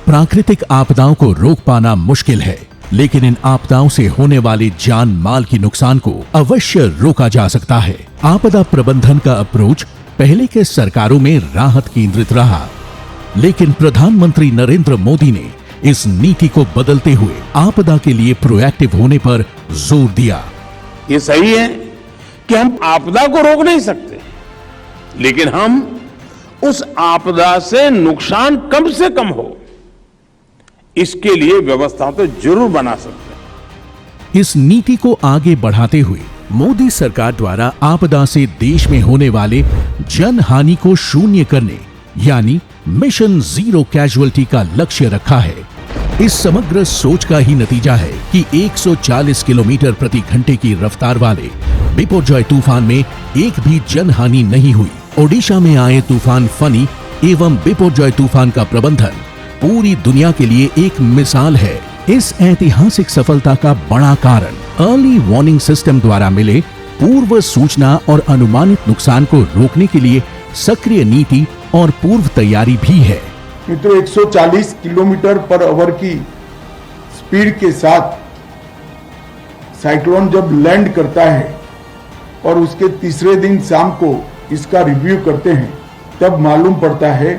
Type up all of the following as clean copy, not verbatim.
प्राकृतिक आपदाओं को रोक पाना मुश्किल है, लेकिन इन आपदाओं से होने वाले जान माल की नुकसान को अवश्य रोका जा सकता है। आपदा प्रबंधन का अप्रोच पहले के सरकारों में राहत केंद्रित रहा, लेकिन प्रधानमंत्री नरेंद्र मोदी ने इस नीति को बदलते हुए आपदा के लिए प्रोएक्टिव होने पर जोर दिया। ये सही है कि हम आपदा को रोक नहीं सकते, लेकिन हम उस आपदा से नुकसान कम से कम हो, इसके लिए व्यवस्था तो जरूर बना सकते हैं। इस नीति को आगे बढ़ाते हुए मोदी सरकार द्वारा आपदा से देश में होने वाले जन हानि को शून्य करने यानी मिशन जीरो कैजुअल्टी का लक्ष्य रखा है। इस समग्र सोच का ही नतीजा है कि 140 किलोमीटर प्रति घंटे की रफ्तार वाले बिपरजॉय तूफान में एक भी जनहानि नहीं हुई। ओडिशा में आए तूफान फनी एवं बिपरजॉय तूफान का प्रबंधन पूरी दुनिया के लिए एक मिसाल है। इस ऐतिहासिक सफलता का बड़ा कारण अर्ली वार्निंग सिस्टम द्वारा मिले पूर्व सूचना और अनुमानित नुकसान को रोकने के लिए सक्रिय नीति और पूर्व तैयारी भी है। मित्रों, 140 किलोमीटर पर आवर की स्पीड के साथ साइक्लोन जब लैंड करता है और उसके तीसरे दिन शाम को इसका रिव्यू करते हैं, तब मालूम पड़ता है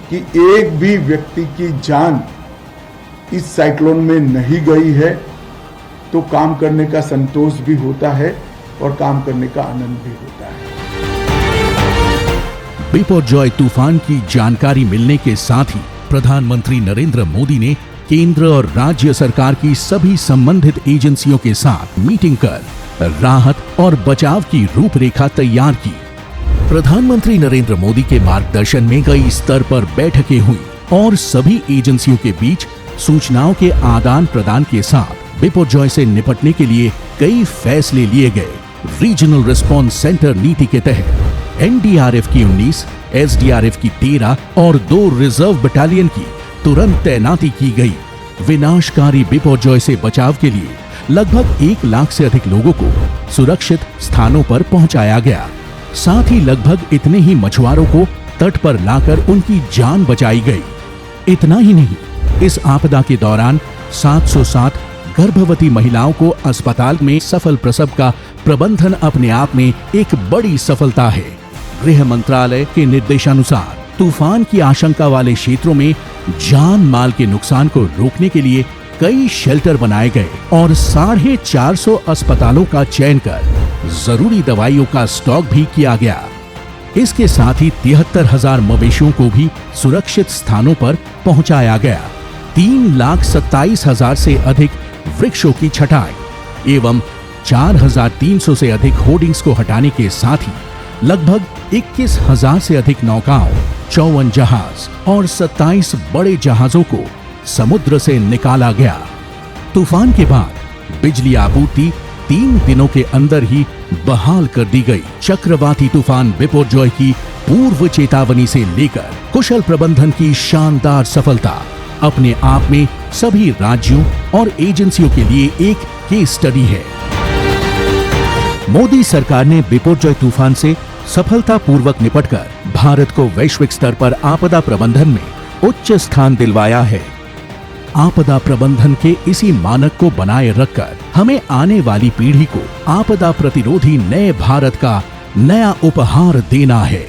कि एक भी व्यक्ति की जान इस साइक्लोन में नहीं गई है। तो काम करने का संतोष भी होता है और काम करने का आनंद भी होता है। बिपरजॉय तूफान की जानकारी मिलने के साथ ही प्रधानमंत्री नरेंद्र मोदी ने केंद्र और राज्य सरकार की सभी संबंधित एजेंसियों के साथ मीटिंग कर राहत और बचाव की रूपरेखा तैयार की। प्रधानमंत्री नरेंद्र मोदी के मार्गदर्शन में कई स्तर पर बैठकें हुई और सभी एजेंसियों के बीच सूचनाओं के आदान प्रदान के साथ बिपरजॉय से निपटने के लिए कई फैसले लिए गए। रीजनल रिस्पांस सेंटर नीति के तहत एनडीआरएफ की 19, एसडीआरएफ की 13 और 2 रिजर्व बटालियन की तुरंत तैनाती की गई। विनाशकारी बिपरजॉय से बचाव के लिए लगभग 1 लाख से अधिक लोगों को सुरक्षित स्थानों पर पहुंचाया गया। साथ ही लगभग इतने ही मछुआरों को तट पर लाकर उनकी जान बचाई गई। इतना ही नहीं, इस आपदा के दौरान 707 गर्भवती महिलाओं को अस्पताल में सफल प्रसव का प्रबंधन अपने आप में एक बड़ी सफलता है। गृह मंत्रालय के निर्देशानुसार तूफान की आशंका वाले क्षेत्रों में जान माल के नुकसान को रोकने के लिए कई शेल्टर बनाए गए और 450 अस्पतालों का चयन कर जरूरी दवाइयों का स्टॉक भी किया गया। इसके साथ ही 73,000 मवेशियों को भी सुरक्षित स्थानों पर पहुंचाया गया। 3,27,000 से अधिक वृक्षों की छटाई एवं 4,300 से अधिक होर्डिंग्स को हटाने के साथ ही लगभग 21,000 से अधिक नौकाओं, 54 जहाज और 27 बड़े जहाजों को समुद्र से निकाला गया। तूफान के बाद बिजली आपूर्ति 3 दिनों के अंदर ही बहाल कर दी गई। चक्रवाती तूफान बिपरजॉय की पूर्व चेतावनी से लेकर कुशल प्रबंधन की शानदार सफलता अपने आप में सभी राज्यों और एजेंसियों के लिए एक केस स्टडी है। मोदी सरकार ने बिपरजॉय तूफान से सफलतापूर्वक निपटकर भारत को वैश्विक स्तर पर आपदा प्रबंधन में उच्च स्थान दिलवाया है। आपदा प्रबंधन के इसी मानक को बनाए रखकर हमें आने वाली पीढ़ी को आपदा प्रतिरोधी नए भारत का नया उपहार देना है।